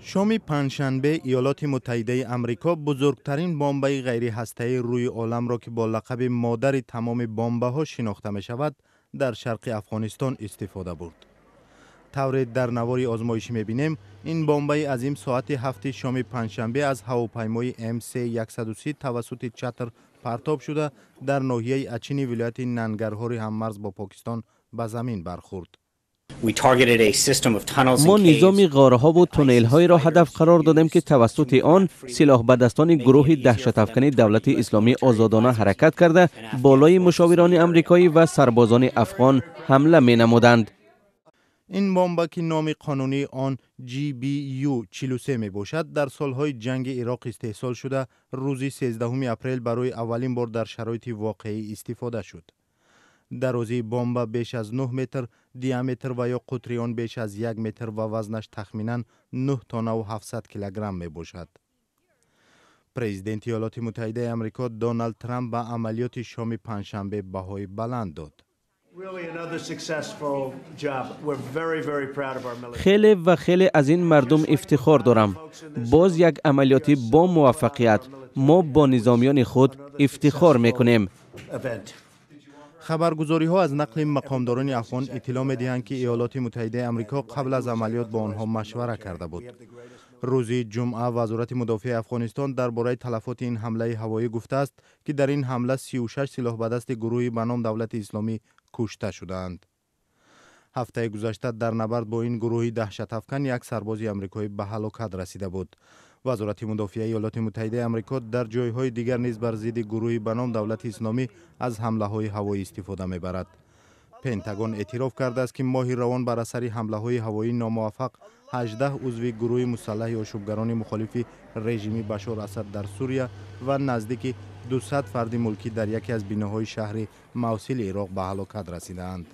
شام پنجشنبه ایالات متحده آمریکا بزرگترین بمب غیر هسته‌ای روی عالم را که با لقب مادر تمام بمب‌ها شناخته می شود در شرق افغانستان استفاده برد. طور در نواری آزمایشی می بینیم این بمب عظیم ساعت 7 شام پنجشنبه از هواپیمای MC-130 توسط چتر پرتاب شده در ناحیه اچین ولایت ننگرهار هممرز با پاکستان به زمین برخورد. ما نظام غارها و تونل های را هدف قرار دادیم که توسط آن سلاح بدستان گروه دهشت افکنی دولت اسلامی آزادانه حرکت کرده بالای مشاوران امریکایی و سربازان افغان حمله می نمودند. این بمب که نام قانونی آن GBU-43 می باشد در سالهای جنگ عراق استحصال شده روز 13 اپریل برای اولین بار در شرایط واقعی استفاده شد. درازی بمب بیش از 9 متر، دیامتر و یا قطر آن بیش از 1 متر و وزنش تخمیناً 9 تن و 700 کیلوگرم می باشد. پرزیدنت ایالات متحده آمریکا دونالد ترامپ به عملیات شام پنجشنبه بهای بلند داد. خیلی از این مردم افتخار دارم. باز یک عملیاتی با موفقیت. ما با نظامیان خود افتخار میکنیم. خبرگزاری ها از نقل مقامداران افغان اطلاع می دهند که ایالات متحده آمریکا قبل از عملیات با آنها مشوره کرده بود. روز جمعه وزارت مدافع افغانستان درباره تلفات این حمله هوایی گفته است که در این حمله 36 سلاح به دست گروهی به نام دولت اسلامی کشته شدند. هفته گذشته در نبرد با این گروه دهشت افکن یک سرباز آمریکایی به هلاکت رسیده بود. وزارت مدافع ایالات متحده آمریکا در جایهای دیگر نیز بر ضد گروهی به نام دولت اسلامی از حمله های هوایی استفاده می‌برد. پنتاگون اعتراف کرده است که ماه روان بر اثر حمله های هوایی ناموفق 18 عضو گروه مسلح آشوبگران مخالف رژیم بشار اسد در سوریه و نزدیک 200 فرد ملکی در یکی از بناهای شهر موصل عراق به هلاکت رسیدند.